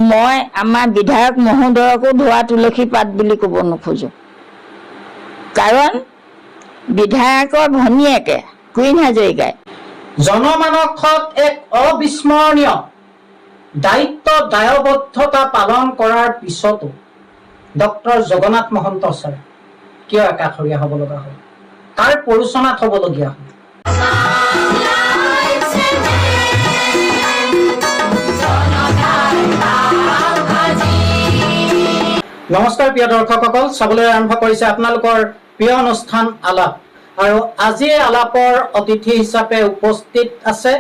মই আমাৰ বিধায়ক মহোদয়কো ধোৱা তুলসী পাত বুলি ক'ব নোখোজোঁ, কাৰণ বিধায়কৰ ভনীয়েকে কুইন হাজৰিকাই জনমানসত এক অবিস্মৰণীয় দায়িত্ব দায়বদ্ধতা পালন কৰাৰ পিছতো ডক্টৰ জগন্নাথ মহন্ত ছাৰ কিয় একাষৰীয়া হ'ব লগা হ'ল, কাৰ পৰিচনাত হ'বলগীয়া হ'ল? নমস্কাৰ প্ৰিয় দৰ্শকসকল, চাবলৈ আৰম্ভ কৰিছে আপোনালোকৰ প্ৰিয় অনুষ্ঠান আলাপ। আৰু আজি আলাপৰ অতিথি হিচাপে উপস্থিত আছে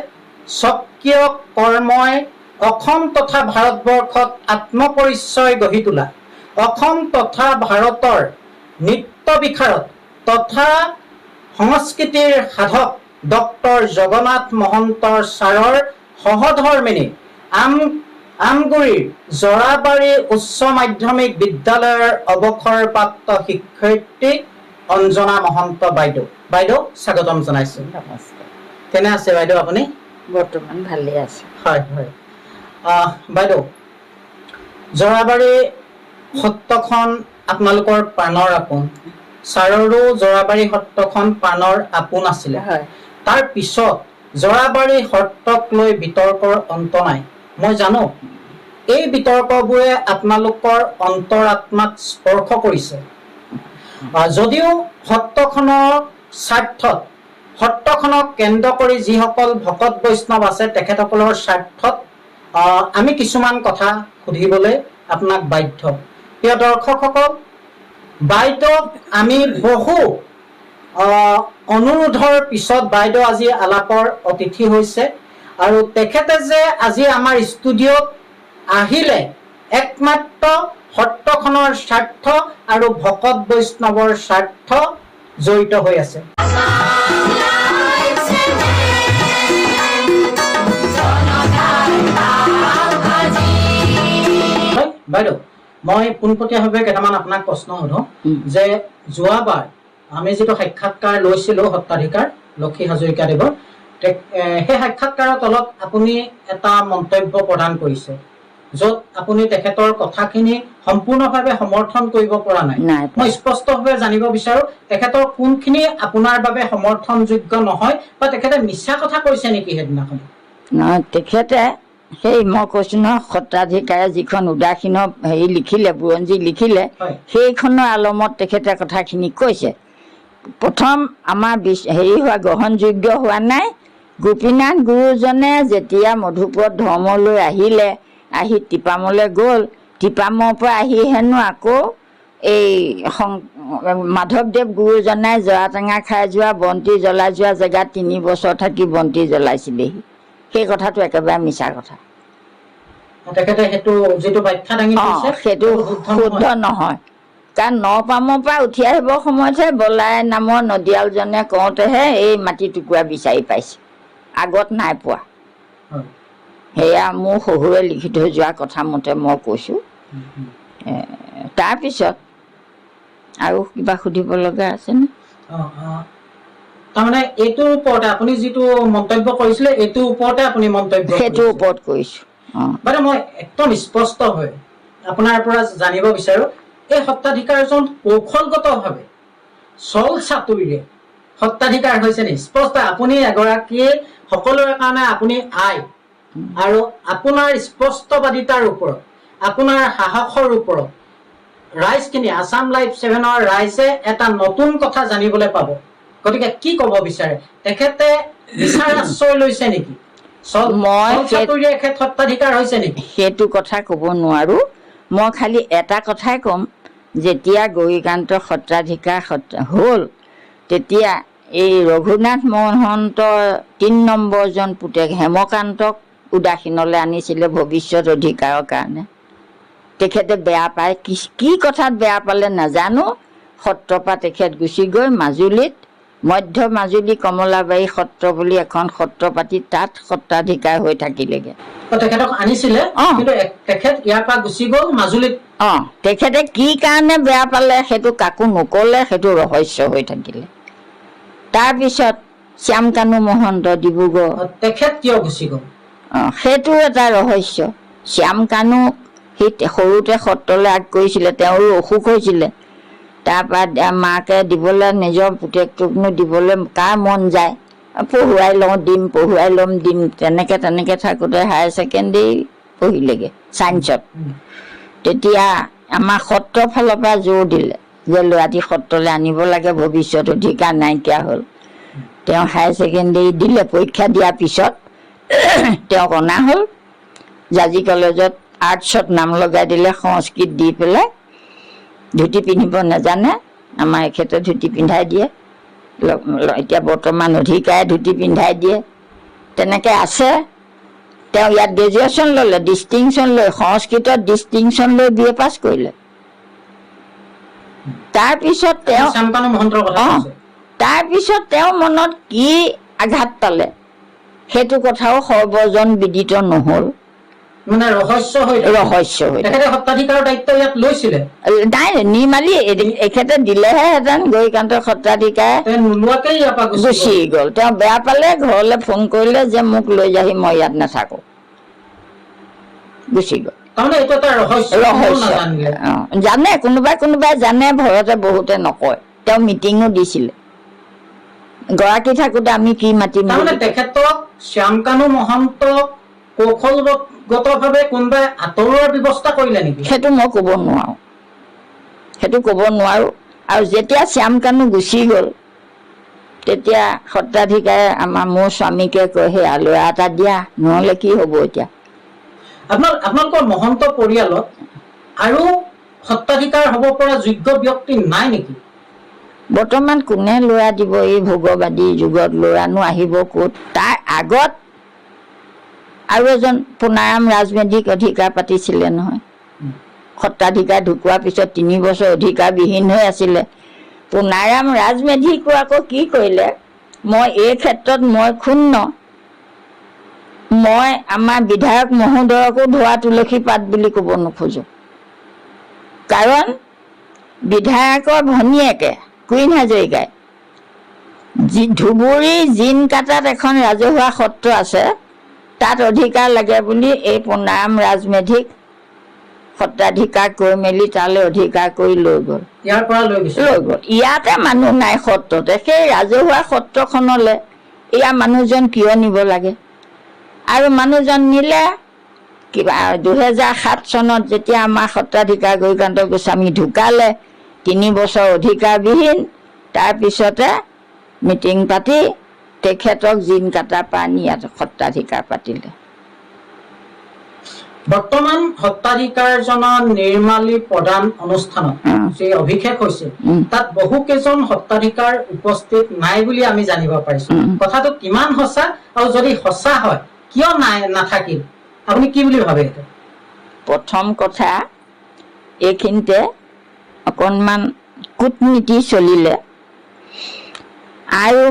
স্বকীয় কৰ্মই অসম তথা ভাৰতবৰ্ষত আত্মপৰিচয় গঢ়ি তোলা, অসম তথা ভাৰতৰ নৃত্য বিশাৰদ তথা সংস্কৃতিৰ সাধক ডক্টৰ জগন্নাথ মহন্ত ছাৰৰ সহধৰ্মিনী আমগুৰিৰ জৰাবাৰী উচ্চ মাধ্যমিক বিদ্যালয়ৰ অৱসৰপ্ৰাপ্ত শিক্ষয়িত্ৰী অঞ্জনা মহন্ত বাইদেউ। বাইদেউ স্বাগতম জনাইছো। নমস্কাৰ। কেনে আছে বাইদেউ আপুনি? বৰ্তমান ভালে আছে। হয় হয়। বাইদেউ, জৰাবাৰী সত্ৰখন আপোনালোকৰ প্ৰাণৰ আপোন, ছাৰৰো জৰাবাৰী সত্ৰখন প্ৰাণৰ আপোন আছিলে। তাৰ পিছত জৰাবাৰী সত্ৰক লৈ বিতৰ্কৰ অন্ত নাই। মই জানো এই বিতৰ্কবোৰে আপোনালোকৰ অন্তৰাত্মাক স্পৰ্শ কৰিছে, যদিও সত্ৰখনৰ স্বাৰ্থত, সত্ৰখনক কেন্দ্ৰ কৰি যিসকল ভকত বৈষ্ণৱ আছে তেখেতসকলৰ স্বাৰ্থত আমি কিছুমান কথা সুধিবলৈ আপোনাক বাধ্য। প্ৰিয় দৰ্শকসকল, বাইদেউক আমি বহু অনুৰোধৰ পিছত বাইদেউ আজি আলাপৰ অতিথি হৈছে, আৰু তেখেতে যে আজি আমাৰ ষ্টুডিঅ'ত আহিলে একমাত্ৰ সত্ৰখনৰ স্বাৰ্থ আৰু ভকত বৈষ্ণৱৰ স্বাৰ্থ জড়িত হৈ আছে। বাইদেউ, মই পোনপটীয়াভাৱে কেইটামান আপোনাক প্ৰশ্ন সোধো যে যোৱাবাৰ আমি যিটো সাক্ষাৎকাৰ লৈছিলো সত্ৰাধিকাৰ লক্ষী হাজৰিকাদেৱৰ, সেই সাক্ষাৎকাৰৰ তলত আপুনি এটা মন্তব্য প্ৰদান কৰিছে য'ত আপুনি তেখেতৰ কথাখিনি সম্পূৰ্ণভাৱে সমৰ্থন কৰিব পৰা নাই। মই স্পষ্টভাৱে জানিব বিচাৰো তেখেতৰ কোনখিনি আপোনাৰ বাবে সমৰ্থনযোগ্য নহয়, বা তেখেতে মিছা কথা কৈছে নেকি সেইদিনাখন? নহয়, তেখেতে সেই মই কৈছোঁ নহয়, সত্ৰাধিকাৰে যিখন উদাসীন হেৰি লিখিলে, বুৰঞ্জী লিখিলে, সেইখনৰ আলমত তেখেতে কথাখিনি কৈছে। প্ৰথম আমাৰ হেৰি হোৱা গ্ৰহণযোগ্য হোৱা নাই। গোপীনাথ গুৰুজনে যেতিয়া মধুপুৰত ধৰ্মলৈ আহিলে, আহি টিপামলৈ গ'ল, টিপামৰ পৰা আহি হেনো আকৌ এই মাধৱদেৱ গুৰুজনাই জৰা টেঙা খাই যোৱা, বন্তি জ্বলাই যোৱা জেগাত 3 বছৰ থাকি বন্তি জ্বলাইছিলেহি। সেই কথাটো একেবাৰে মিছা কথা। সেইটো শুদ্ধ নহয়, কাৰণ নপামৰ পৰা উঠি আহিবৰ সময়তহে বলাই নামৰ নদিয়ালজনে কওঁতেহে এই মাটি টুকুৰা বিচাৰি পাইছে, আগত নাই পোৱা। সেয়া মোৰ শহুৰে লিখি থৈ যোৱা কথা মতে মই কৈছোঁ। তাৰপিছত আৰু কিবা সুধিব লগা আছেনে? তাৰমানে এইটোৰ ওপৰতে আপুনি যিটো মন্তব্য কৰিছিলে, এইটোৰ ওপৰতে আপুনি মন্তব্য সেইটোৰ ওপৰত কৰিছোঁ। মানে মই একদম স্পষ্ট হৈ আপোনাৰ পৰা জানিব বিচাৰো, এই সত্ৰাধিকাৰজন কৌশলগতভাৱে চল চাতুৰিৰে সত্ৰাধিকাৰ হৈছে নি? স্পষ্ট, আপুনি এগৰাকী সকলোৰে কাৰণে আপুনি আই, আৰু আপোনাৰ স্পষ্টবাদিতাৰ ওপৰত, আপোনাৰ সাহসৰ ওপৰত ৰাইজখিনি, আছাম লাইভ 7ৰ ৰাইজে এটা নতুন কথা জানিবলৈ পাব। গতিকে কি ক'ব বিচাৰে? তেখেতে মিছাৰ আশ্ৰয় লৈছে নেকি? সেইটো কথা ক'ব নোৱাৰো। মই খালি এটা কথাই ক'ম, যেতিয়া গৌৰীকান্ত সত্ৰাধিকাৰ হ'ল, তেতিয়া এই ৰঘুনাথ মহন্তৰ 3 নম্বৰজন পুতেক হেমকান্তক উদাসীনলৈ আনিছিলে ভৱিষ্যত অধিকাৰৰ কাৰণে। তেখেতে বেয়া পায়, কি কথাত বেয়া পালে নাজানো, সত্ৰৰ পৰা তেখেত গুচি গৈ মাজুলীত মধ্য মাজুলী কমলাবাৰী সত্ৰ বুলি এখন সত্ৰ পাতি তাত সত্ৰাধিকাৰ হৈ থাকিলেগে। তেখেতক আনিছিলে, কিন্তু তেখেত ইয়াৰ পৰা গুচি গ'ল মাজুলীত। তেখেতে কি কাৰণে বেয়া পালে সেইটো কাকো নকলে, সেইটো ৰহস্য হৈ থাকিলে। তাৰপিছত শ্যামকানু মহন্ত ডিব্ৰুগড়, তেখেত কিয় গুচি গ'ল সেইটো এটা ৰহস্য। শ্যামকানুক সেই সৰুতে সত্ৰলৈ আগ কৰিছিলে, তেওঁৰো অসুখ হৈছিলে। তাৰপৰা মাকে দিবলৈ নিজৰ পুতেকটোকনো দিবলৈ কাৰ মন যায়, পঢ়ুৱাই ল'ম দিম তেনেকৈ থাকোঁতে হায়াৰ ছেকেণ্ডেৰী পঢ়িলেগৈ ছায়েন্সত। তেতিয়া আমাৰ সত্ৰৰ ফালৰ পৰা জোৰ দিলে যে ল'ৰাটি সত্ৰলৈ আনিব লাগে, ভৱিষ্যত অধিকাৰ নাইকিয়া হ'ল। তেওঁ হায়াৰ ছেকেণ্ডেৰী দিলে, পৰীক্ষা দিয়াৰ পিছত তেওঁক অনা হ'ল জাজি কলেজত, আৰ্টছত নাম লগাই দিলে, সংস্কৃত দি পেলাই। ধুতি পিন্ধিব নাজানে, আমাৰ এখেতে ধুতি পিন্ধাই দিয়ে, এতিয়া বৰ্তমান অধিকাৰে ধুতি পিন্ধাই দিয়ে, তেনেকৈ আছে। তেওঁ ইয়াত গ্ৰেজুৱেশ্যন ল'লে, ডিষ্টিংশ্যন লৈ, সংস্কৃতত ডিষ্টিংশ্যন লৈ BA পাছ কৰিলে। তাৰপিছত তেওঁ মনত কি আঘাত পালে সেইটো কথাও সৰ্বজন বিদিত নহ'ল, মানে ৰহস্য হৈ সত্ৰাধিকাৰৰ দায়িত্ব ইয়াত লৈছিলে নাই। নিৰ্মালি এখেতে দিলেহেঁতেন, গৌৰীকান্ত সত্ৰাধিকাৰে নোলোৱাকেই ইয়াৰ পৰা গুচি গ'ল। তেওঁ বেয়া পালে, ঘৰলৈ ফোন কৰিলে যে মোক লৈ যাহি, মই ইয়াত নাথাকোঁ, গুচি গ'ল। ৰহস্য জানে, কোনোবাই জানে, ভয়তে বহুতে নকয়। তেওঁ মিটিঙো দিছিলে, গৰাকী থাকোঁতে আমি কি মাতিম। তেখেতক শ্যামকানু মহন্তক কৌশলগতভাৱে কোনোবাই আঁতৰোৱাৰ ব্যৱস্থা কৰিলে নেকি? সেইটো মই ক'ব নোৱাৰোঁ। আৰু যেতিয়া শ্যামকানু গুচি গ'ল, তেতিয়া সত্ৰাধিকাৰে মোৰ স্বামীকে কয়, সেই ল'ৰা এটা দিয়া, নহ'লে কি হ'ব এতিয়া। আপোনালোকৰ মহন্ত পৰিয়ালত আৰু সত্ৰাধিকাৰ হ'ব পৰা যোগ্য ব্যক্তি নাই নেকি? বৰ্তমান কোনে ল'ৰা দিব? এই ভোগবাদী যুগত ল'ৰানো আহিব ক'ত? তাৰ আগত আৰু এজন পুনাৰাম ৰাজমেধিক অধিকাৰ পাতিছিলে নহয়। সত্ৰাধিকাৰ ঢুকোৱাৰ পিছত 3 বছৰ অধিকাৰবিহীন হৈ আছিলে। পুনাৰাম ৰাজমেধিকো আকৌ কি কৰিলে, মই এই ক্ষেত্ৰত মই ক্ষুণ্ণ। মই আমাৰ বিধায়ক মহোদয়কো ধোৱা তুলসী পাত বুলি ক'ব নোখোজোঁ, কাৰণ বিধায়কৰ ভনীয়েকে কুইন হাজৰিকাই ধুবুৰী জিন কাটাত এখন ৰাজহুৱা সত্ৰ আছে, তাত অধিকাৰ লাগে বুলি এই পুনাৰাম ৰাজমেধিক সত্ৰাধিকাৰ কৈ মেলি তালৈ অধিকাৰ কৰি লৈ গ'ল। ইয়াতে মানুহ নাই সত্ৰতে, সেই ৰাজহুৱা সত্ৰখনলৈ এয়া মানুহজন কিয় নিব লাগে? আৰু মানুহজন নিলে কিবা 2007 চনত যেতিয়া আমাৰ সত্ৰাধিকাৰ গৌৰীকান্ত গোস্বামী ঢুকালে, 3 বছৰ অধিকাৰবিহীন, তাৰপিছতে মিটিং পাতি তেখেতক জিন কাটাৰ পৰা নি ইয়াত সত্ৰাধিকাৰ পাতিলে। বৰ্তমান সত্ৰাধিকাৰজনৰ নিৰ্মালী প্ৰদান অনুষ্ঠানত যি অভিষেক হৈছে, তাত বহু কেইজন সত্ৰাধিকাৰ উপস্থিত নাই বুলি আমি জানিব পাৰিছো। কথাটো কিমান সঁচা, আৰু যদি সঁচা হয় কিয় নাথাকিল, আপুনি কি বুলি ভাবে? প্ৰথম কথা, এইখিনিতে অকণমান কূটনীতি চলিলে, আৰু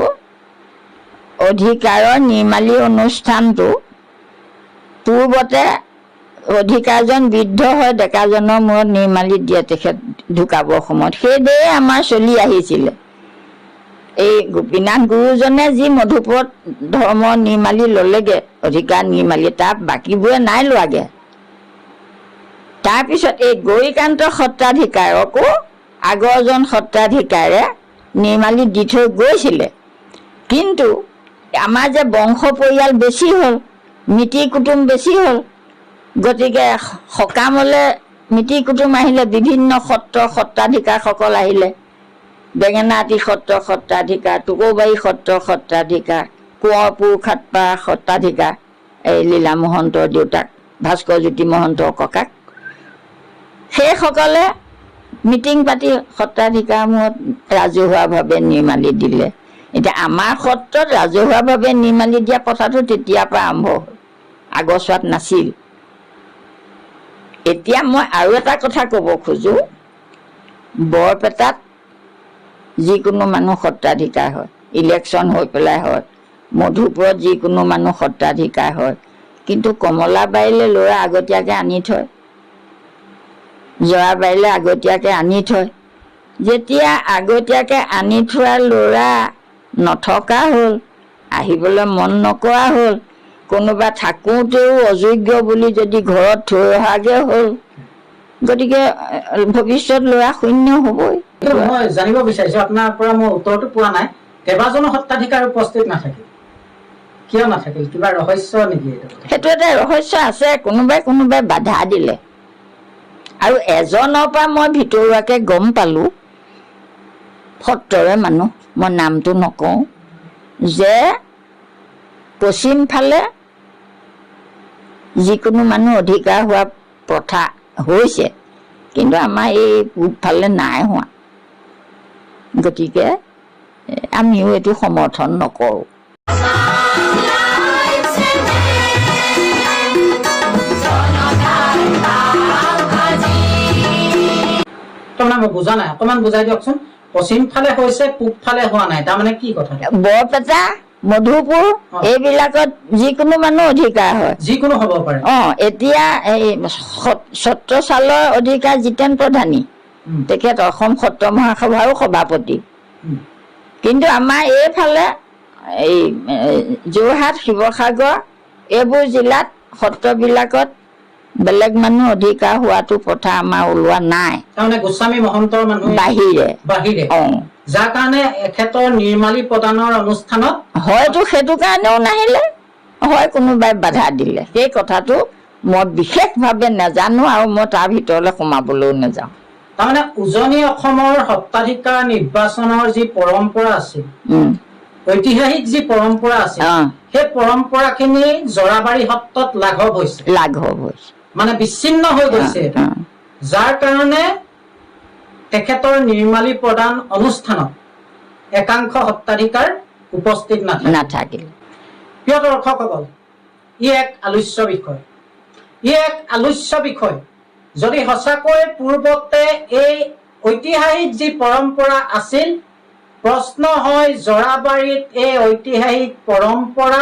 অধিকাৰৰ নিৰ্মালী অনুষ্ঠানটো পূৰ্বতে অধিকাৰজন বৃদ্ধ হৈ ডেকাজনৰ মূৰত নিৰ্মালী দিয়ে তেখেত ঢুকাবৰ সময়ত, সেইদৰে আমাৰ চলি আহিছিলে। এই গোপীনাথ গুৰুজনে যি মধুপুৰত ধৰ্ম নিৰ্মালী ল'লেগৈ, অধিকাৰ নিৰ্মালী, তাত বাকীবোৰে নাই লোৱাগৈ। তাৰপিছত এই গৌৰীকান্ত সত্ৰাধিকাৰকো আগৰজন সত্ৰাধিকাৰে নিৰ্মালী দি থৈ গৈছিলে, কিন্তু আমাৰ যে বংশ পৰিয়াল বেছি হ'ল, মিতিৰ কুটুম বেছি হ'ল, গতিকে সকামলৈ মিতিৰ কুটুম আহিলে, বিভিন্ন সত্ৰাধিকাৰসকল আহিলে, বেঙেনাআটি সত্ৰৰ সত্ৰাধিকাৰ, টুকৌবাৰী সত্ৰৰ সত্ৰাধিকাৰ, কোঁৱৰপুৰ খাটপা সত্ৰাধিকাৰ, এই লীলা মহন্তৰ দেউতাক, ভাস্কৰ জ্যোতি মহন্তৰ ককাক, সেইসকলে মিটিং পাতি সত্ৰাধিকাৰ মূৰত ৰাজহুৱাভাৱে নিৰ্মালী দিলে। এতিয়া আমাৰ সত্ৰত ৰাজহুৱাভাৱে নিৰ্মালী দিয়া কথাটো তেতিয়াৰ পৰা আৰম্ভ হ'ল, আগৰছোৱাত নাছিল। এতিয়া মই আৰু এটা কথা ক'ব খোজোঁ, বৰপেটাত যিকোনো মানুহ সত্ৰাধিকাৰ হয়, ইলেকশ্যন হৈ পেলাই হয়, মধুপুৰত যিকোনো মানুহ সত্ৰাধিকাৰ হয়, কিন্তু কমলাবাৰীলৈ ল'ৰা আগতীয়াকৈ আনি থয়, জৰাবাৰীলৈ আগতীয়াকৈ আনি থয়। যেতিয়া আগতীয়াকৈ আনি থোৱা ল'ৰা নথকা হ'ল, আহিবলৈ মন নকৰা হ'ল, কোনোবা থাকোঁতেও অযোগ্য বুলি যদি ঘৰত থৈ অহাগৈ হ'ল, গতিকে ভৱিষ্যত ল'ৰা শূন্য হ'বই। মই জানিব বিচাৰিছো আপোনাৰ পৰা মই উত্তৰটো পোৱা নাই, কেইবাজনো সত্ৰাধিকাৰ উপস্থিত নাথাকিল, কিয় নাথাকিল? কিবা ৰহস্য নেকি? সেইটো এটা ৰহস্য আছে। কোনোবাই বাধা দিলে, আৰু এজনৰ পৰা মই ভিতৰুৱাকৈ গম পালোঁ, সত্ৰৰে মানুহ, মই নামটো নকওঁ, যে পশ্চিম ফালে যিকোনো মানুহ অধিকাৰ হোৱা প্ৰথা হৈছে, কিন্তু আমাৰ এই পূব ফালে নাই হোৱা। গতিকে আমিও এইটো সমৰ্থন নকৰোঁ। মই বুজা নাই, অকমান বুজাই দিয়কচোন। পশ্চিম ফালে হৈছে, পূব ফালে হোৱা নাই, তাৰমানে কি কথা? বৰপেটা, মধুপুৰ এইবিলাকত যিকোনো মানুহ অধিকাৰ হয়, যিকোনো হ'ব পাৰে। এতিয়া এই ছত্ৰছালৰ অধিকাৰ জিতেন প্ৰধানী, তেখেত অসম সত্ৰ মহাসভাৰো সভাপতি। কিন্তু আমাৰ এইফালে এই যোৰহাট, শিৱসাগৰ এইবোৰ জিলাত সত্ৰবিলাকত বেলেগ মানুহ অধিকাৰ হোৱাটো প্ৰথা আমাৰ ওলোৱা নাই, তাৰমানে গোস্বামী মহন্তৰ মানুহ বাহিৰে। যাৰ কাৰণে এখেতৰ নিৰ্মালী প্ৰদানৰ অনুষ্ঠানত হয়তো সেইটো কাৰণেও নাহিলে, হয় কোনোবাই বাধা দিলে। সেই কথাটো মই বিশেষভাৱে নাজানো, আৰু মই তাৰ ভিতৰলৈ সোমাবলৈও নাযাওঁ। তাৰমানে উজনি অসমৰ সত্ৰাধিকাৰ নিৰ্বাচনৰ যি পৰম্পৰা আছিল, ঐতিহাসিক যি পৰম্পৰা আছিল, সেই পৰম্পৰাখিনি জৰাবাৰী সত্ৰত লাঘৱ হৈছে, মানে বিচ্ছিন্ন হৈ গৈছে। যাৰ কাৰণে তেখেতৰ নিৰ্মালী প্ৰদান অনুষ্ঠানত একাংশ সত্ৰাধিকাৰ উপস্থিত নাথাকিল। প্ৰিয় দৰ্শকসকল, ই এক আলোচ্য বিষয়। যদি সঁচাকৈ পূৰ্বতে এই ঐতিহাসিক যি পৰম্পৰা আছিল, প্ৰশ্ন হয় জৰাবাৰীত এই ঐতিহাসিক পৰম্পৰা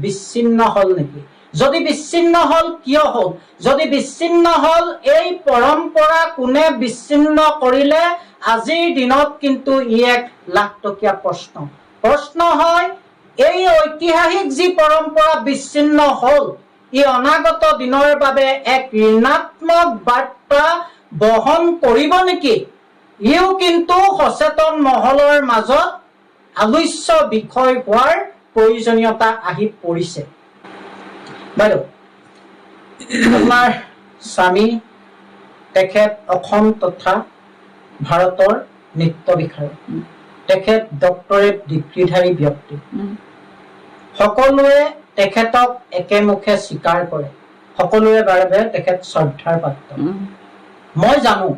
বিচ্ছিন্ন হল নেকি? যদি বিচ্ছিন্ন হল, কিয় হল? যদি বিচ্ছিন্ন হল, এই পৰম্পৰা কোনে বিচ্ছিন্ন কৰিলে? আজিৰ দিনত কিন্তু ই এক লাখটকীয়া প্ৰশ্ন হয়, এই ঐতিহাসিক যি পৰম্পৰা বিচ্ছিন্ন হল, ই অনাগত দিনৰ বাবে এক ঋণাত্মক বাৰ্তা বহন কৰিব নেকি? ইও কিন্তু সচেতন মহলৰ মাজত আলোচ্য বিষয় হোৱাৰ প্ৰয়োজনীয়তা আহি পৰিছে। বাইদেউ, আপোনাৰ স্বামী তেখেত অসম তথা ভাৰতৰ নৃত্য বিষয়, তেখেত ডক্টৰেট ডিগ্ৰীধাৰী ব্যক্তি। সকলোৱে তেখেতক একেমুখে স্বীকাৰ কৰে, সকলোৰে বাবে তেখেত শ্ৰদ্ধাৰ পাত্ৰ। মই জানো,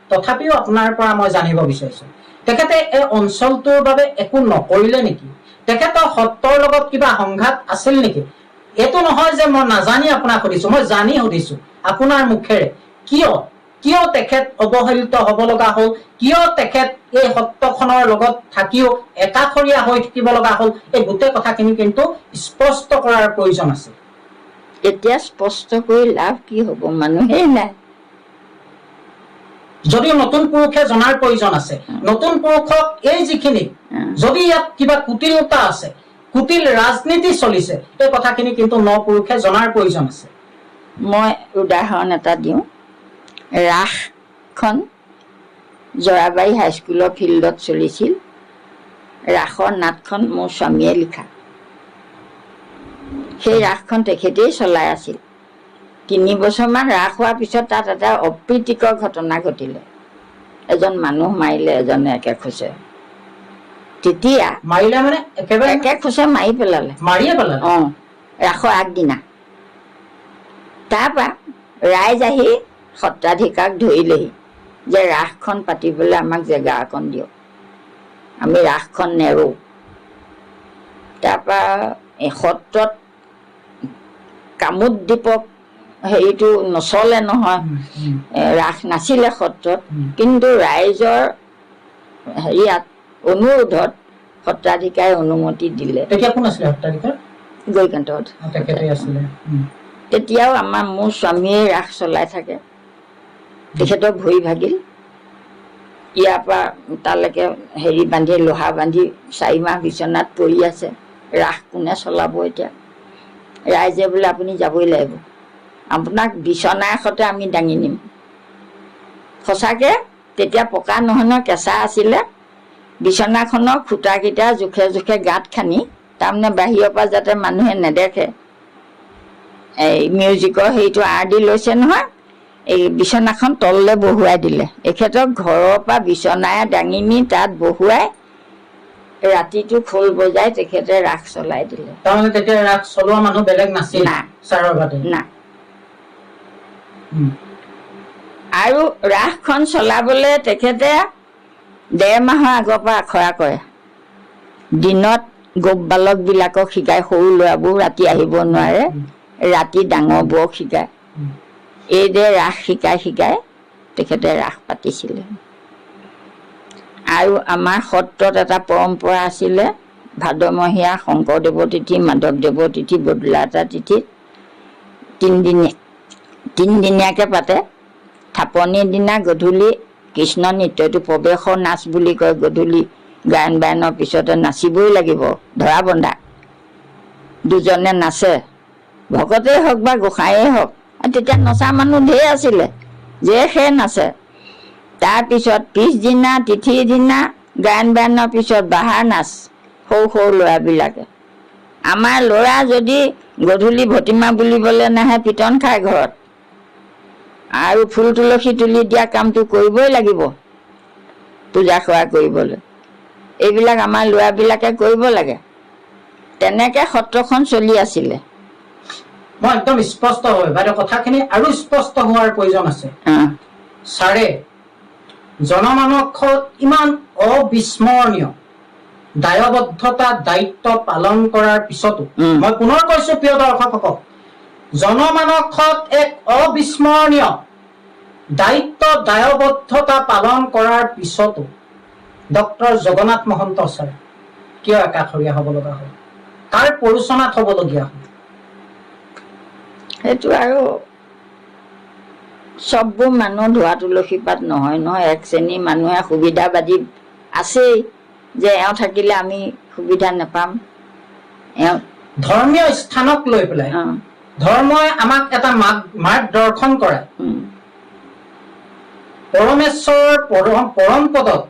তথাপিও আপোনাৰ পৰা মই জানিব বিচাৰিছো, তেখেতে এই অঞ্চলটোৰ বাবে একো নকৰিলে নেকি? তেখেতৰ সত্ৰৰ লগত কিবা সংঘাত আছিল নেকি? এইটো নহয় যে মই নাজানি আপোনাক সুধিছো, মই জানি সুধিছো আপোনাৰ মুখেৰে। কিয় তেখেত অৱহেলিত হব লগা হল? কিয় তেখেত এই সত্ৰখনৰ লগত থাকিও একাষৰীয়া হৈ থাকিব লগা হল? এই গোটেই কথাখিনি কিন্তু স্পষ্ট কৰাৰ প্ৰয়োজন আছে। এতিয়া স্পষ্ট কৰি লাভ কি হব? মানুহেই নাই। যদিও নতুন পুৰুষে জনাৰ প্ৰয়োজন আছে, নতুন পুৰুষক এই যিখিনি, যদি ইয়াত কিবা কুটিলতা আছে, কুটিল ৰাজনীতি চলিছে, এই কথাখিনি কিন্তু ন পুৰুষে জনাৰ প্ৰয়োজন আছে। মই উদাহৰণ এটা দিওঁ। ৰাসখন জৰাবাৰী হাইস্কুলৰ ফিল্ডত চলিছিল। ৰাসৰ নাটখন মোৰ স্বামীয়ে লিখা। সেই ৰাসখন তেখেতেই চলাই আছিল। 3 বছৰমান ৰাস হোৱাৰ পিছত তাত এটা অপ্ৰীতিকৰ ঘটনা ঘটিলে। এজন মানুহ মাৰিলে এজনে একে খোজে। তেতিয়া মাৰিলে মানে একে খোজে মাৰি পেলালে, ৰাসৰ আগদিনা। তাৰপৰা ৰাইজ আহি সত্ৰাধিকাৰক ধৰিলেহি যে ৰাসখন পাতিবলৈ আমাক জেগা অকণ দিয়ক, আমি ৰাসখন নেৰোঁ। তাৰপৰা সত্ৰত কামোদ্দীপক হেৰিটো নচলে নহয়, ৰাস নাছিলে সত্ৰত। কিন্তু ৰাইজৰ হেৰিয়াত অনুৰোধত সত্ৰাধিকাৰে অনুমতি দিলে। তেতিয়া কোন আছিলে সত্ৰাধিকাৰ? গৰিকান্তহঁত তেখেতেই আছিলে। তেতিয়াও মোৰ স্বামীয়ে ৰাস চলাই থাকে। তেখেতৰ ভৰি ভাগিল, ইয়াৰ পৰা তালৈকে হেৰি বান্ধি, লোহা বান্ধি 4 মাহ বিচনাত পৰি আছে। ৰাস কোনে চলাব এতিয়া? ৰাইজে বোলে আপুনি যাবই লাগিব, আপোনাক বিচনা এখতে আমি দাঙি নিম। সঁচাকৈ তেতিয়া পকা নহয় নহয়, কেঁচা আছিলে। বিচনাখনৰ খুটাকেইটা জোখে জোখে গাঁত খানি, তাৰমানে বাহিৰৰ পৰা যাতে মানুহে নেদেখে, এই মিউজিকৰ হেৰিটো আঁৰ দি লৈছে নহয়, এই বিচনাখন তললৈ বহুৱাই দিলে। এখেতক ঘৰৰ পৰা বিচনাই দাঙি নি তাত বহুৱাই ৰাতিটো খোল বজাই তেখেতে ৰাস চলাই দিলে। তাৰমানে তেতিয়া ৰাস চলোৱা মানুহ বেলেগ নাছিল ছাৰৰ বাদে? না। আৰু ৰাসখন চলাবলৈ তেখেতে 1.5 মাহৰ আগৰ পৰা আখৰা কৰে। দিনত গোপ বালকবিলাকক শিকায়, সৰু ল'ৰাবোৰ ৰাতি আহিব নোৱাৰে, ৰাতি ডাঙৰবোৰক শিকায়। এইদৰে ৰাস শিকাই শিকাই তেখেতে ৰাস পাতিছিলে। আৰু আমাৰ সত্ৰত এটা পৰম্পৰা আছিলে, ভাদমহীয়া শংকৰদেৱৰ তিথি, মাধৱদেৱৰ তিথি, বদলা এটা তিথিত তিনিদিনীয়াকৈ পাতে। থাপনিৰ দিনা গধূলি কৃষ্ণ নৃত্যটো প্ৰৱেশৰ নাচ বুলি কয়। গধূলি গায়ন বায়নৰ পিছতে নাচিবই লাগিব, ধৰা বন্ধা। দুজনে নাচে, ভকতেই হওক বা গোসাঁয়েই হওক। তেতিয়া নচা মানুহ ঢেৰ আছিলে, যে সেই নাচে। তাৰপিছত পিছদিনা তিথিৰ দিনা গায়ন বায়নৰ পিছত বাহাৰ নাচ, সৰু সৰু ল'ৰাবিলাকে। আমাৰ ল'ৰা যদি গধূলি ভতিমা বুলিবলৈ নাহে, পিটন খায় ঘৰত। আৰু ফুল তুলসী তুলি দিয়া কামটো কৰিবই লাগিব, পূজা সেৱা কৰিবলৈ। এইবিলাক আমাৰ ল'ৰাবিলাকে কৰিব লাগে। তেনেকৈ সত্ৰখন চলি আছিলে। মই একদম স্পষ্ট হয় বাইদেউ, কথাখিনি আৰু স্পষ্ট হোৱাৰ প্ৰয়োজন আছে। ছাৰে জনমানসত ইমান অবিস্মৰণীয় দায়বদ্ধতা দায়িত্ব পালন কৰাৰ পিছতো, মই পুনৰ কৈছো প্ৰিয় দৰ্শকসকল, জনমানসত এক অবিস্মৰণীয় দায়িত্ব দায়বদ্ধতা পালন কৰাৰ পিছতো ডক্টৰ জগন্নাথ মহন্ত ছাৰ কিয় একাষৰীয়া হ'ব লগা হ'ল? কাৰ পৰিচনাত হ'বলগীয়া হ'ল? সেইটো আৰু চববোৰ মানুহ ধোৱা তুলসী পাত নহয় নহয়। এক শ্ৰেণীৰ মানুহে সুবিধাবাদী আছেই, যে এওঁ থাকিলে আমি সুবিধা নাপাম। এওঁ ধৰ্মীয় স্থানক লৈ পেলাই ধৰ্মই আমাক এটা মাৰ্গদৰ্শন কৰে, পৰমেশ্বৰৰ পৰম পদত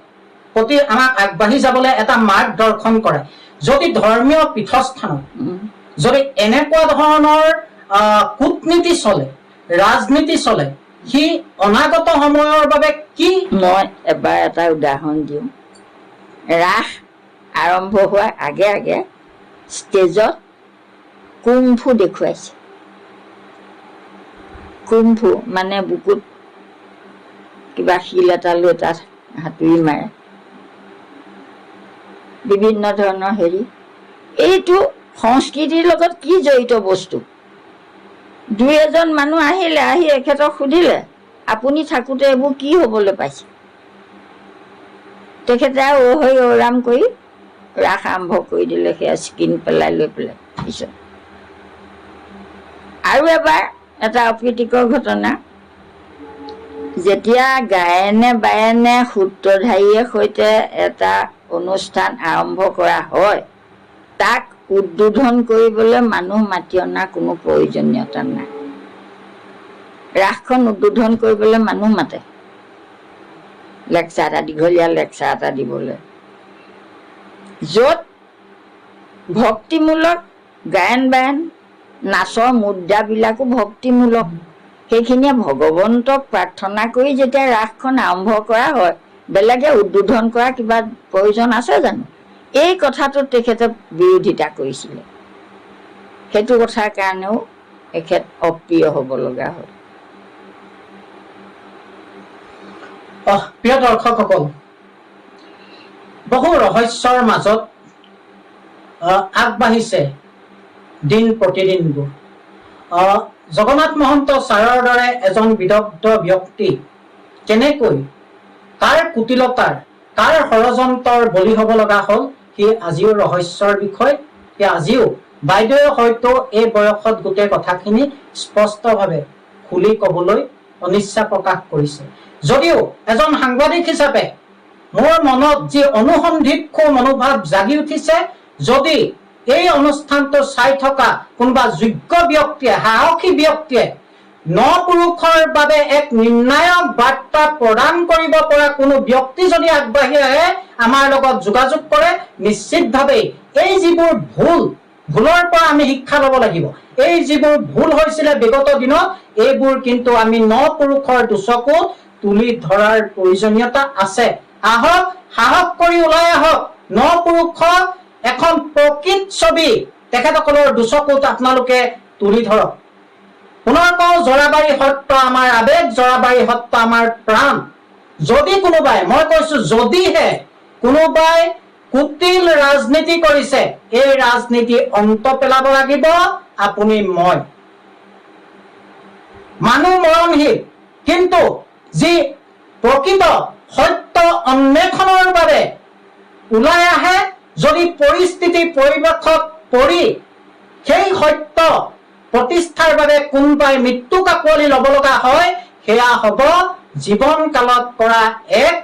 প্ৰতি আমাক আগবাঢ়ি যাবলৈ এটা মাৰ্গদৰ্শন কৰে। যদি ধৰ্মীয় পীঠস্থানত যদি এনেকুৱা ধৰণৰ কূটনীতি চলে, ৰাজনীতি চলে, সি অনাগত সময়ৰ বাবে কি? মই এবাৰ এটা উদাহৰণ দিওঁ। ৰাস আৰম্ভ হোৱাৰ আগে আগে ষ্টেজত কুমফু দেখুৱাইছে। কুমফু মানে বুকুত কিবা শিল এটা লৈ তাত হাতুৰি মাৰে, বিভিন্ন ধৰণৰ হেৰি। এইটো সংস্কৃতিৰ লগত কি জড়িত বস্তু? 2-এজন মানুহ আহিলে, আহি এখেতক সুধিলে, আপুনি থাকোঁতে এইবোৰ কি হ'বলৈ পাইছে? তেখেতে আৰু হৈ অৰাম কৰি ৰাস আৰম্ভ কৰি দিলে, সেয়া স্কিন পেলাই লৈ পেলাই। পিছত আৰু এবাৰ এটা অপ্ৰীতিকৰ ঘটনা, যেতিয়া গায়নে বায়নে সূত্ৰধাৰীয়ে সৈতে এটা অনুষ্ঠান আৰম্ভ কৰা হয়, তাক উদ্বোধন কৰিবলৈ মানুহ মাতি অনাৰ কোনো প্ৰয়োজনীয়তা নাই। ৰাসখন উদ্বোধন কৰিবলৈ মানুহ মাতে, লেকচাৰ এটা, দীঘলীয়া লেকচাৰ এটা দিবলৈ। য'ত ভক্তিমূলক গায়ন বায়ন, নাচৰ মুদ্ৰাবিলাকো ভক্তিমূলক, সেইখিনিয়ে ভগৱন্তক প্ৰাৰ্থনা কৰি যেতিয়া ৰাসখন আৰম্ভ কৰা হয়, বেলেগে উদ্বোধন কৰা কিবা প্ৰয়োজন আছে জানো? এই কথাটোত তেখেতে বিৰোধিতা কৰিছিলে। সেইটো কথাৰ কাৰণেও এখেত অপ্ৰিয় হ'ব লগা হ'ল। প্ৰিয় দৰ্শকসকল, বহু ৰহস্যৰ মাজত আগবাঢ়িছে দিন প্ৰতিদিনবোৰ। জগন্নাথ মহন্ত ছাৰৰ দৰে এজন বিদগ্ধ ব্যক্তি কেনেকৈ কাৰ কুটিলতাৰ, কাৰ ষড়যন্ত্ৰৰ বলি হ'ব লগা হ'ল, সি আজিও ৰহস্যৰ বিষয়। সি আজিও বাইদেৱে হয়তো এই বয়সত গোটেই কথাখিনি স্পষ্টভাৱে খুলি ক'বলৈ অনিচ্ছা প্ৰকাশ কৰিছে। যদিও এজন সাংবাদিক হিচাপে মোৰ মনত যি অনুসন্ধিৎসু মনোভাৱ জাগি উঠিছে, যদি এই অনুষ্ঠানটো চাই থকা কোনোবা যোগ্য ব্যক্তিয়ে, সাহসী ব্যক্তিয়ে নপুৰুষৰ বাবে এক নিৰ্ণায়ক বাৰ্তা প্ৰদান কৰিব পৰা কোনো ব্যক্তি যদি আগবাঢ়ি আহে আমাৰ লগত যোগাযোগ কৰে, নিশ্চিতভাৱেই এই যিবোৰ ভুলৰ পৰা আমি শিক্ষা ল'ব লাগিব। এই যিবোৰ ভুল হৈছিলে বিগত দিনত, এইবোৰ কিন্তু আমি নপুৰুষৰ দুচকু তুলি ধৰাৰ প্ৰয়োজনীয়তা আছে। আহক, সাহস কৰি ওলাই আহক, নপুৰুষৰ এখন প্ৰকৃত ছবি তেখেতসকলৰ দুচকুত আপোনালোকে তুলি ধৰক। পুনৰ কওঁ, জৰাবাৰী সত্ৰ আমাৰ আবেগ, জৰাবাৰী সত্ৰ আমাৰ প্ৰাণ। যদি কোনোবাই, মই কৈছো যদিহে কোনোবাই কুটিল ৰাজনীতি কৰিছে, এই ৰাজনীতি অন্ত পেলাব লাগিব আপুনি মই। মানুহ মৰণশীল, কিন্তু যি প্ৰকৃত সত্য অন্বেষণৰ বাবে ওলাই আহে, যদি পৰিস্থিতি পৰিৱেশত পৰি সেই সত্য প্ৰতিষ্ঠাৰ বাবে কোনোবাই মৃত্যুক আঁকোৱালি ল'ব লগা হয়, সেয়া হ'ব জীৱন কালত কৰা এক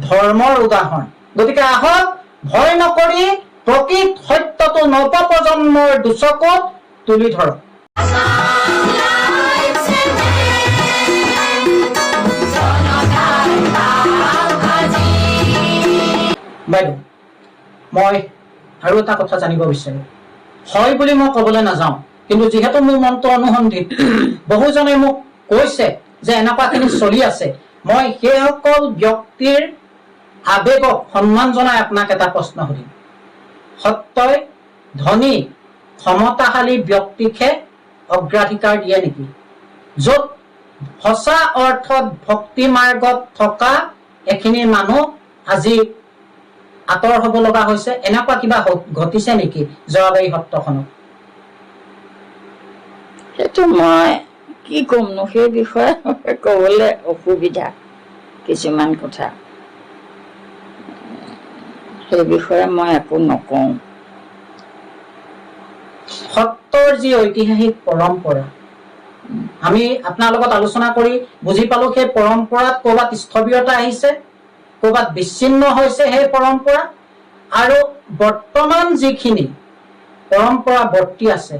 ধৰ্মৰ উদাহৰণ। গতিকে আহক, ভয় নকৰি প্ৰকৃত সত্যটো নৱপ্ৰজন্মৰ দুচকুত তুলি ধৰক। বাইদেউ, মই আৰু এটা কথা জানিব বিচাৰো। হয় বুলি মই ক'বলৈ নাযাওঁ, কিন্তু যিহেতু মোৰ মনটো অনুসন্ধিত, বহুজনে মোক কৈছে যে এনেকুৱাখিনি চলি আছে, মই সেইসকল ব্যক্তিৰ আবেগক সন্মান জনাই আপোনাক এটা প্ৰশ্ন সুধিম। সত্যই ধনী ক্ষমতাশালী ব্যক্তিকহে অগ্ৰাধিকাৰ দিয়ে নেকি? য'ত সঁচা অৰ্থত ভক্তি মাৰ্গত থকা এখিনি মানুহ আজি আঁতৰ হ'ব লগা হৈছে, এনেকুৱা কিবা ঘটিছে নেকি জৰাবাৰী সত্ৰখনত? সেইটো মই কি ক'মনো, সেই বিষয়ে ক'বলৈ অসুবিধা কিছুমান কথা, সেই বিষয়ে মই একো নকওঁ। সত্ৰৰ যি ঐতিহাসিক পৰম্পৰা, আমি আপোনাৰ লগত আলোচনা কৰি বুজি পালো, সেই পৰম্পৰাত ক'ৰবাত স্থবিৰতা আহিছে, ক'ৰবাত বিচ্ছিন্ন হৈছে সেই পৰম্পৰা, আৰু বৰ্তমান যিখিনি পৰম্পৰা বৰ্তি আছে,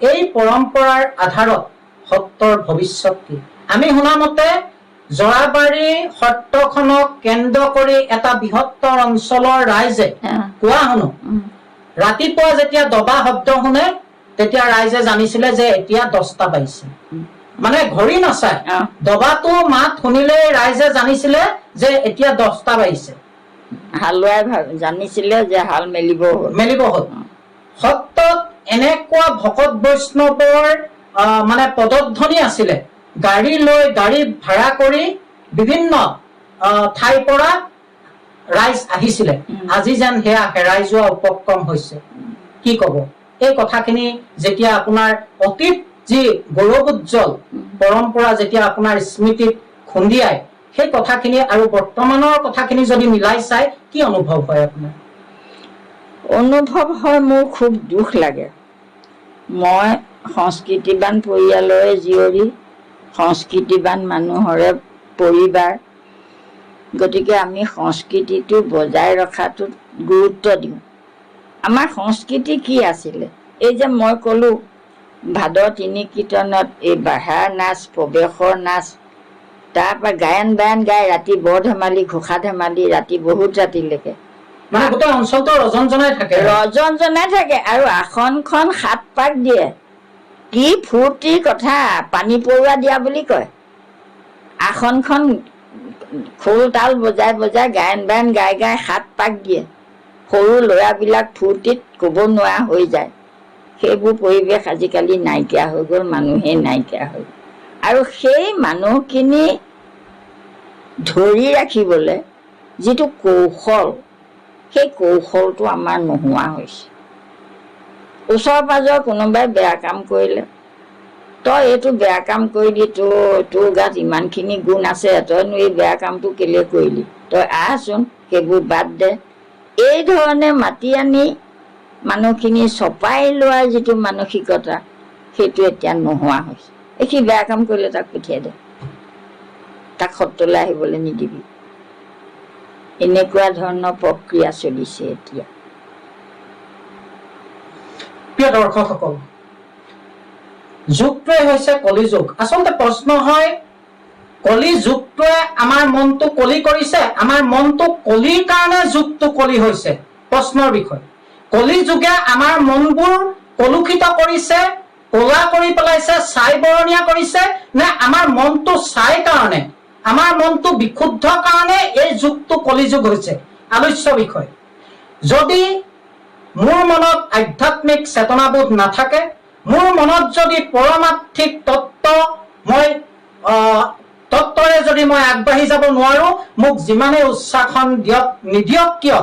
এই পৰম্পৰাৰ আধাৰত সত্ৰৰ ভৱিষ্যত কি? আমি শুনা মতে জৰাবাৰী সত্ৰখনক কেন্দ্ৰ কৰি এটা বৃহত্তৰ অঞ্চলৰ ৰাইজে কোৱা শুনো, ৰাতিপুৱা যেতিয়া দবা শব্দ শুনে তেতিয়া ৰাইজে জানিছিলে যে এতিয়া 10টা বাজিছে। মানে ঘড়ী নাচায়, দবাটো মাত শুনিলে ৰাইজে জানিছিলে যে এতিয়া 10টা বাজিছে। হালোৱাই জানিছিলে যে হাল মেলিব হ'ল। সত্ৰত এনেকুৱা ভকত বৈষ্ণৱৰ মানে পদধ্বনি আছিলে, গাড়ী লৈ, গাড়ী ভাড়া কৰি বিভিন্ন ঠাইৰ পৰা ৰাইজ আহিছিলে। আজি যেন সেয়া হেৰাই যোৱা উপক্ৰম হৈছে। কি ক'ব এই কথাখিনি? যেতিয়া আপোনাৰ অতীত যি গৌৰৱোজ্জ্বল পৰম্পৰা যেতিয়া আপোনাৰ স্মৃতিত খুন্দিয়ায়, সেই কথাখিনি আৰু বৰ্তমানৰ কথাখিনি যদি মিলাই চাই, কি অনুভৱ হয় আপোনাৰ? অনুভৱ হয়, মোৰ খুব দুখ লাগে। মই সংস্কৃতিবান পৰিয়ালৰে জীয়ৰী, সংস্কৃতিবান মানুহৰে পৰিবাৰ, গতিকে আমি সংস্কৃতিটো বজাই ৰখাটোত গুৰুত্ব দিওঁ। আমাৰ সংস্কৃতি কি আছিলে? এই যে মই ক'লো ভাদ 3 কীৰ্তনত এই বাহাৰ নাচ, প্ৰৱেশৰ নাচ, তাৰপৰা গায়ন বায়ন গাই ৰাতি বৰ ধেমালি, ঘোষা ধেমালি, ৰাতি বহুত ৰাতিলৈকে মানে গোটেই অঞ্চলটো ৰজনজনাই থাকে আৰু আসনখন 7 পাক দিয়ে। কি ফূৰ্তিৰ কথা! পানী পৰুৱা দিয়া বুলি কয়। আসনখন খোল তাল বজাই বজাই গায়ন বায়ন গাই গাই 7 পাক দিয়ে। সৰু ল'ৰাবিলাক ফূৰ্তিত ক'ব নোৱাৰা হৈ যায়। সেইবোৰ পৰিৱেশ আজিকালি নাইকিয়া হৈ গ'ল, মানুহেই নাইকিয়া হৈ গ'ল। আৰু সেই মানুহখিনি ধৰি ৰাখিবলৈ যিটো কৌশল, সেই কৌশলটো আমাৰ নোহোৱা হৈছে। ওচৰ পাজৰ কোনোবাই বেয়া কাম কৰিলে, তই এইটো বেয়া কাম কৰিলি, তোৰ গাত ইমানখিনি গুণ আছে, তইনো এই বেয়া কামটো কেলে কৰিলি, তই আহচোন, সেইবোৰ বাদ দে। এই ধৰণে মাতি আনি মানুহখিনি চপাই লোৱাৰ যিটো মানসিকতা, সেইটো এতিয়া নোহোৱা হৈছে। সি বেয়া কাম কৰিলে তাক পঠিয়াই দে, তাক সত্ৰলৈ আহিবলৈ নিদিবি। এনেকুৱা ধৰণৰ প্ৰক্ৰিয়া চলিছে এতিয়া। প্ৰিয় দৰ্শকসকল, যুগটোৱে হৈছে কলিযুগ। আচলতে প্ৰশ্ন হয়, কলি যুগটোৱে আমাৰ মনটো কলি কৰিছে, আমাৰ মনটো কলিৰ কাৰণে যুগটো কলি হৈছে? প্ৰশ্নৰ বিষয়। কলি যুগে আমাৰ মনবোৰ কলুষিত কৰিছে, কলা কৰি পেলাইছে, ছাই বৰণীয়া কৰিছে, নে আমাৰ মনটো ছাই কাৰণে, আমাৰ মনটো বিশুদ্ধ কাৰণে এই যুগটো কলিযুগ হৈছে? আলোচ্য বিষয়। যদি মোৰ মনত আধ্যাত্মিক চেতনাবোধ নাথাকে, মোৰ মনত যদি পৰমাৰ্থিক তত্ত্বৰে যদি মই আগবাঢ়ি যাব নোৱাৰো, মোক যিমানে উচ্চাসন দিয়ক নিদিয়ক কিয়,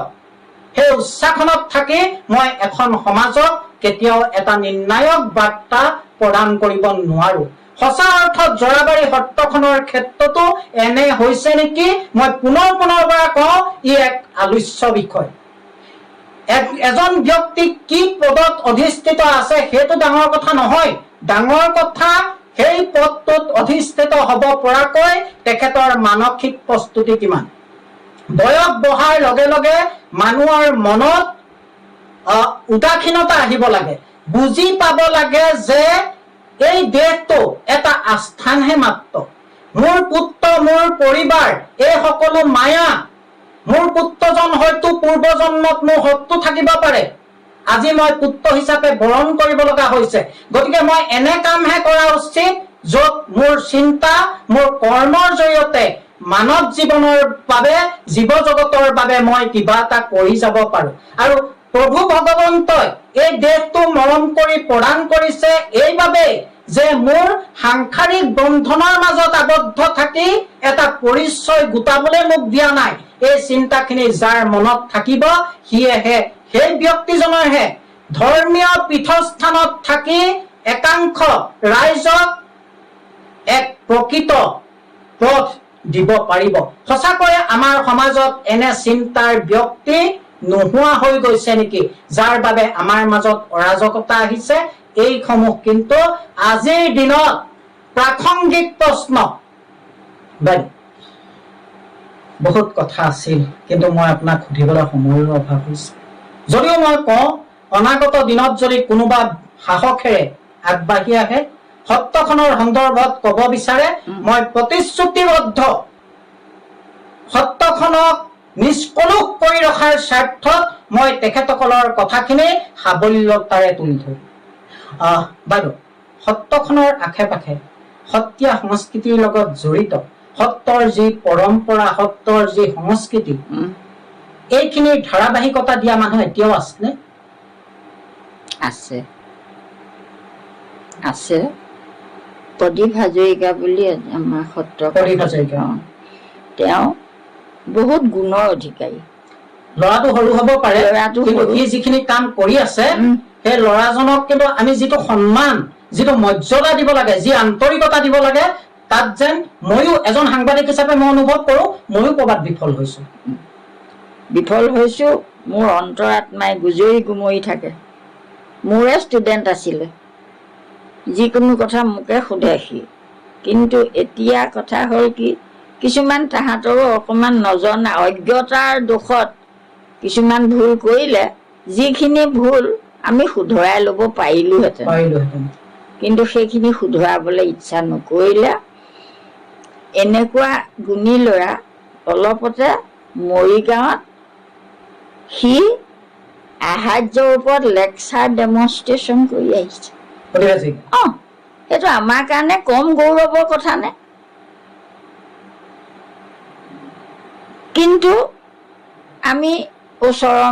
সেই উচ্চাসনত থাকি মই এখন সমাজক কেতিয়াও এটা নিৰ্ণায়ক বাৰ্তা প্ৰদান কৰিব নোৱাৰো। সঁচা অৰ্থত জৰাবাৰী সত্ৰখনৰ ক্ষেত্ৰতো এনে হৈছে নেকি? মই পুনৰবাৰ কওঁ, ই এক আলোচ্য বিষয়। এজন ব্যক্তি কি পদত অধিষ্ঠিত আছে সেইটো ডাঙৰ কথা নহয়। ডাঙৰ কথা সেই পদটোত অধিষ্ঠিত হব পৰাকৈ তেখেতৰ মানসিক প্ৰস্তুতি কিমান। বয়স বহাৰ লগে লগে মানুহৰ মনত উদাসীনতা আহিব লাগে, বুজি পাব লাগে যে এই দেহটো এটা আস্থানহে মাত্ৰ। মোৰ পুত্ৰ, মোৰ পৰিবাৰ, এই সকলো মায়া। মোৰ পুত্ৰজন হয়তো পূৰ্বজন্মত মোৰ শত্ৰু থাকিব পাৰে, আজি মই পুত্ৰ হিচাপে বৰণ কৰিব লগা হৈছে। গতিকে মই এনে কামহে কৰা উচিত য'ত মোৰ চিন্তা, মোৰ কৰ্মৰ জৰিয়তে মানৱ জীৱনৰ বাবে, জীৱ জগতৰ বাবে মই কিবা এটা কৰি যাব পাৰো। আৰু প্ৰভু ভগৱন্তই এই দেহটো মৰম কৰি প্ৰদান কৰিছে এইবাবেই যে মোৰ সাংসাৰিক বন্ধনৰ মাজত আবদ্ধ থাকি এটা পৰিচয় গোটাবলৈ মোক দিয়া নাই। এই চিন্তাখিনি যাৰ মনত থাকিব, সিয়েহে, সেই ব্যক্তিজনৰহে ধৰ্মীয় পীঠস্থানত থাকি একাংশ ৰাইজক এক প্ৰকৃত পথ দিব পাৰিব। সঁচাকৈয়ে আমাৰ সমাজত এনে চিন্তাৰ ব্যক্তি নোহোৱা হৈ গৈছে নেকি, যাৰ বাবে আমাৰ মাজত অৰাজকতা আহিছে? এইসমূহ কিন্তু আজিৰ দিনত প্ৰাসংগিক প্ৰশ্ন। বহুত কথা আছিল, কিন্তু মই আপোনাক সুধিবলৈ সময়ৰ অভাৱ হৈছে। যদিও মই কওঁ, অনাগত দিনত যদি কোনোবা সাহসেৰে আগবাঢ়ি আহে, সত্ৰখনৰ সন্দৰ্ভত কব বিচাৰে, মই প্ৰতিশ্ৰুতিবদ্ধ, সত্ৰখনক নিষ্কলুষ কৰি ৰখাৰ স্বাৰ্থত মই তেখেতসকলৰ কথাখিনি সাবল্যতাৰে তুলি ধৰিম। বাইদেউ, সত্ৰখনৰ আশে পাশে সত্ৰীয়া সংস্কৃতিৰ লগত জড়িত সত্ৰৰ যি পৰম্পৰা, সত্ৰৰ যি সংস্কৃতি, এইখিনিৰ ধাৰাবাহিকতা দিয়া মানুহ এতিয়াও আছেনে? আছে, আছে। প্ৰদীপ হাজৰিকা বুলি আমাৰ সত্ৰ, প্ৰদীপ হাজৰিকা, তেওঁ বহুত গুণৰ অধিকাৰী। ল'ৰাটো সৰু হ'ব পাৰে, কিন্তু সি যিখিনি কাম কৰি আছে, সেই ল'ৰাজনক কিন্তু আমি যিটো সন্মান, যিটো মৰ্যাদা দিব লাগে, যি আন্তৰিকতা দিব লাগে, তাত যেন ময়ো এজন সাংবাদিক হিচাপে মই অনুভৱ কৰো, ময়ো ক'ৰবাত বিফল হৈছো। মোৰ অন্তৰাত্মাই গুজৰি গুমৰি থাকে। মোৰে ষ্টুডেণ্ট আছিলে, যিকোনো কথা মোকে সোধে সি। কিন্তু এতিয়া কথা হ'ল কি, কিছুমান তাহাঁতৰো অকণমান নজনা অজ্ঞতাৰ দোষত কিছুমান ভুল কৰিলে, যিখিনি ভুল আমি শুধৰাই ল'ব পাৰিলোহেঁতেন, কিন্তু সেইখিনি শুধৰাবলৈ ইচ্ছা নকৰিলে। এনেকুৱা গুণী ল'ৰা অলপতে মৰিগাঁৱত সি আহাৰ্যৰ ওপৰত লেকচাৰ ডেমনষ্ট্ৰেশ্যন কৰি আহিছে। সেইটো আমাৰ কাৰণে কম গৌৰৱৰ কথা নে? কিন্তু আমি ওচৰৰ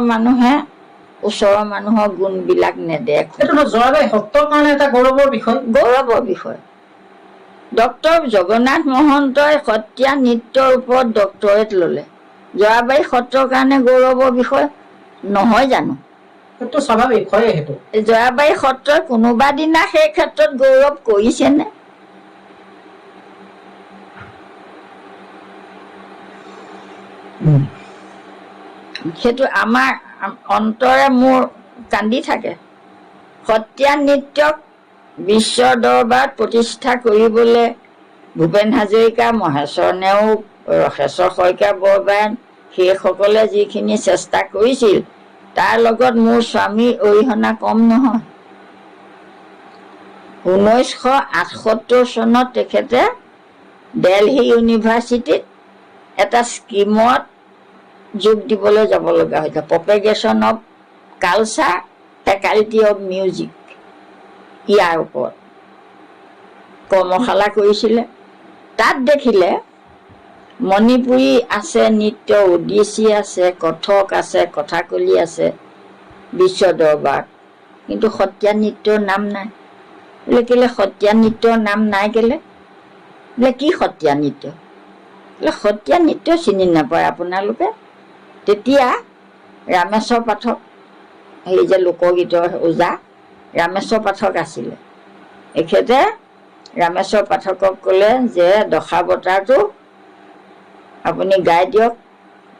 মানুহৰ গুণবিলাক নেদেখো। সত্ৰৰ কাৰণে এটা গৌৰৱৰ বিষয়। ডক্টৰ জগন্নাথ মহন্তই সত্ৰীয়া নৃত্যৰ ওপৰত ডক্টৰেট ল'লে। জৰাবাৰী সত্ৰৰ কাৰণে গৌৰৱৰ বিষয় নহয় জানো? সেইটো স্বাভাৱিক হয়। সেইটো জৰাবাৰী সত্ৰই কোনোবা দিনা সেই ক্ষেত্ৰত গৌৰৱ কৰিছেনে? সেইটো আমাৰ অন্তৰে মোৰ কান্দি থাকে। সত্ৰীয়া নৃত্যক বিশ্বৰ দৰবাৰত প্ৰতিষ্ঠা কৰিবলৈ ভূপেন হাজৰিকা, মহেশ্বৰ নেওগ, ৰসেশ্বৰ শইকীয়া বৰবায়ন, সেইসকলে যিখিনি চেষ্টা কৰিছিল, তাৰ লগত মোৰ স্বামীৰ অৰিহণা কম নহয়। 1978 চনত তেখেতে দিল্লী ইউনিভাৰ্চিটিত এটা স্কিমত যোগ দিবলৈ যাব লগা হৈছে, propagation of culture faculty of music, ইয়াৰ ওপৰত কৰ্মশালা কৰিছিলে। তাত দেখিলে মণিপুৰী আছে, নৃত্য ওডিচী আছে, কথক আছে, কথাকলি আছে বিশ্ব দৰবাৰত, কিন্তু সত্ৰীয়া নৃত্যৰ নাম নাই। বোলে কেলে সত্ৰীয়া নৃত্যৰ নাম নাই কেলে? বোলে কি সত্ৰীয়া নৃত্য? বোলে সত্ৰীয়া নৃত্য চিনি নাপায় আপোনালোকে? তেতিয়া ৰামেশ্বৰ পাঠক, সেই যে লোকগীতৰ ওজা ৰামেশ্বৰ পাঠক আছিলে, এখেতে ৰামেশ্বৰ পাঠকক ক'লে যে দশাৱতাৰটো আপুনি গাই দিয়ক,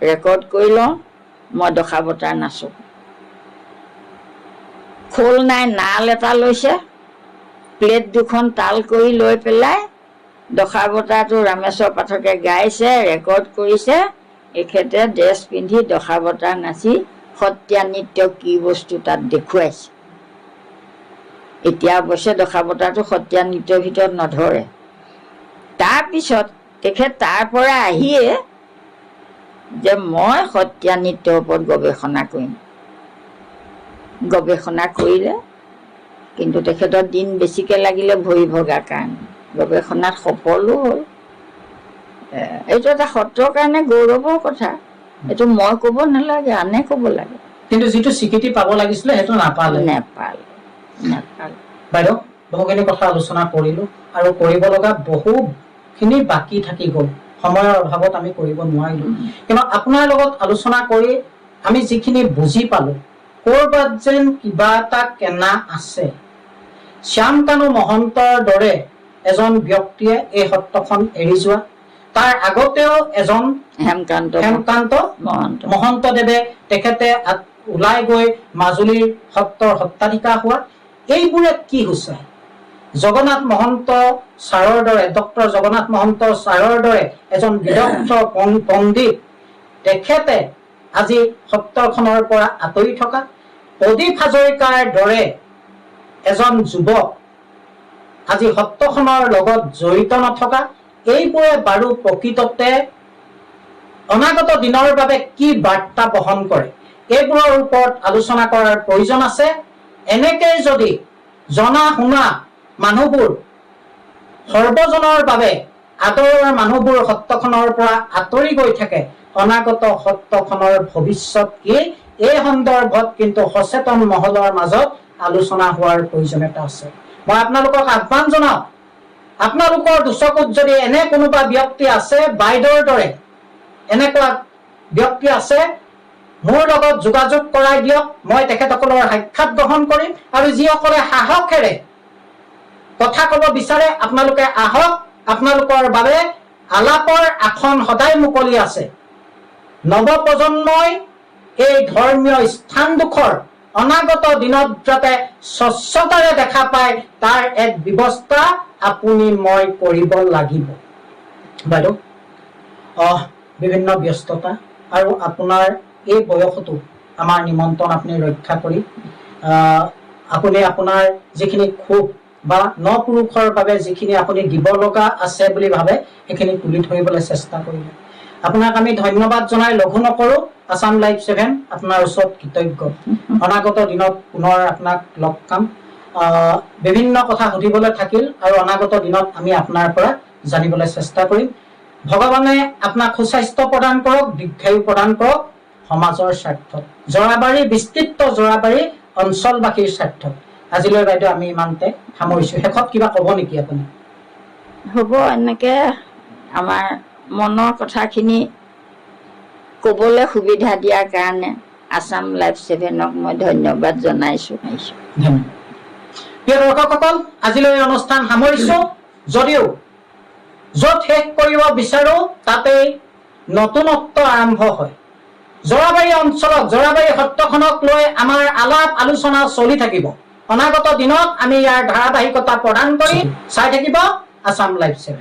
ৰেকৰ্ড কৰি লওঁ, মই দশাৱতাৰ নাচোঁ। খোল নাই, নাল এটা লৈছে, প্লেট দুখন তাল কৰি লৈ পেলাই দশাৱতাৰটো ৰামেশ্বৰ পাঠকে গাইছে, ৰেকৰ্ড কৰিছে। এখেতে ড্ৰেছ পিন্ধি দশাৱতাৰ নাচি সত্ৰীয়া নৃত্য কি বস্তু তাত দেখুৱাইছে। এতিয়া অৱশ্যে দশাৱতাৰটো সত্ৰীয়া নৃত্যৰ ভিতৰত নধৰে। তাৰপিছত তেখেত তাৰ পৰা আহিয়ে যে মই সত্ৰীয়া নৃত্যৰ ওপৰত গৱেষণা কৰিম, গৱেষণা কৰিলে, কিন্তু তেখেতৰ দিন বেছিকৈ লাগিলে ভৰি ভগাৰ কাৰণে, গৱেষণাত সফলো হ'ল। এইটো এটা সত্ৰৰ কাৰণে গৌৰৱৰ কথা, এইটো মই ক'ব নালাগে, আনে ক'ব লাগে। কিন্তু যিটো স্বীকৃতি পাব লাগিছিলে সেইটো নাপালে। বাইদেউ, বহুখিনি কথা আলোচনা কৰিলো আৰু কৰিব লগা বহুখিনি বাকী থাকি গ'ল, সময়ৰ অভাৱত আমি কৰিব নোৱাৰিলো। কিন্তু আপোনাৰ লগত আলোচনা কৰি আমি যিখিনি বুজি পালো, ক'ৰবাত যেন কিবা এটা কেনা আছে। শ্যামকানু মহন্তৰ দৰে এজন ব্যক্তিয়ে এই সত্ৰখন এৰি যোৱা, তাৰ আগতেও এজন হেমকান্ত মহন্তদেৱে তেখেতে ওলাই গৈ মাজুলীৰ সত্ৰৰ সত্ৰাধিকাৰ হোৱা, এইবোৰে কি হৈছে? জগন্নাথ মহন্ত ছাৰৰ দৰে, ডক্টৰ জগন্নাথ মহন্ত ছাৰৰ দৰে এজন বিদগ্ধ পণ্ডিত তেখেতে আজি সত্ৰখনৰ পৰা আঁতৰি থকা, প্ৰদীপ হাজৰিকাৰ দৰে এজন যুৱক আজি সত্ৰখনৰ লগত জড়িত নথকা, এইবোৰে বাৰু প্ৰকৃততে অনাগত দিনৰ বাবে কি বাৰ্তা বহন কৰে, এইবোৰৰ ওপৰত আলোচনা কৰাৰ প্ৰয়োজন আছে। এনেকৈ যদি জনা শুনা মানুহবোৰ, সৰ্বজনৰ বাবে আদৰৰ মানুহবোৰ সত্ৰখনৰ পৰা আঁতৰি গৈ থাকে, অনাগত সত্ৰখনৰ ভৱিষ্যত কি, এই সন্দৰ্ভত কিন্তু সচেতন মহলৰ মাজত আলোচনা হোৱাৰ প্ৰয়োজনীয়তা আছে। মই আপোনালোকক আহ্বান জনাওঁ, আপোনালোকৰ দুচকুত যদি এনে কোনোবা ব্যক্তি আছে, বাইদেউৰ দৰে এনেকুৱা ব্যক্তি আছে, মোৰ লগত যোগাযোগ কৰাই দিয়ক, মই তেখেতসকলৰ সাক্ষাৎ গ্ৰহণ কৰিম। আৰু যিসকলে সাহসেৰে কথা ক'ব বিচাৰে আপোনালোকে আহক, আপোনালোকৰ বাবে আলাপৰ আসন সদায় মুকলি আছে। নৱপ্ৰজন্মই এই ধৰ্মীয় স্থানডোখৰ অনাগত দিনত যাতে স্বচ্ছতাৰে দেখা পায়, তাৰ এক ব্যৱস্থা আপুনি মই কৰিব লাগিব। বাইদেউ, বিভিন্ন ব্যস্ততা আৰু আপোনাৰ এই বয়সতো আমাৰ নিমন্ত্ৰণ আপুনি ৰক্ষা কৰি আপুনি আপোনাৰ যিখিনি ক্ষোভ বা নপুৰুষৰ বাবে যিখিনি আপুনি দিব লগা আছে বুলি ভাবে, সেইখিনি তুলি ধৰিবলৈ চেষ্টা কৰিলে। আপোনাক আমি ধন্যবাদ জনাই লঘু নকৰো। আছাম লাইভ 7 আপোনাৰ ওচৰত কৃতজ্ঞ। অনাগত দিনত পুনৰ আপোনাক লগ পাম, বিভিন্ন কথা সুধিবলৈ থাকিল আৰু অনাগত দিনত আমি আপোনাৰ পৰা জানিবলৈ চেষ্টা কৰিম। ভগৱানে আপোনাক সুস্বাস্থ্য প্ৰদান কৰক, দীৰ্ঘায়ু প্ৰদান কৰক, সমাজৰ স্বাৰ্থত, জৰাবাৰী বিস্তৃত জৰাবাৰী অঞ্চলবাসীৰ স্বাৰ্থত। আজিলৈ বাইদেউ আমি ইমানতে সামৰিছো। শেষত কিবা ক'ব নেকি আপুনি? হ'ব, এনেকে আমাৰ মনৰ কথাখিনি ক'বলৈ সুবিধা দিয়াৰ কাৰণে আছাম লাইভ 7ক মই ধন্যবাদ জনাইছো। প্ৰিয় দৰ্শকসকল, আজিলৈ অনুষ্ঠান সামৰিছো। যদিও য'ত শেষ কৰিব বিচাৰো তাতেই নতুনত্ব আৰম্ভ হয়। জৰাবাৰী অঞ্চলক, জৰাবাৰী সত্ৰখনক লৈ আমাৰ আলাপ আলোচনা চলি থাকিব। অনাগত দিনত আমি ইয়াৰ ধাৰাবাহিকতা প্ৰদান কৰি চাই থাকিব আছাম লাইভ 7।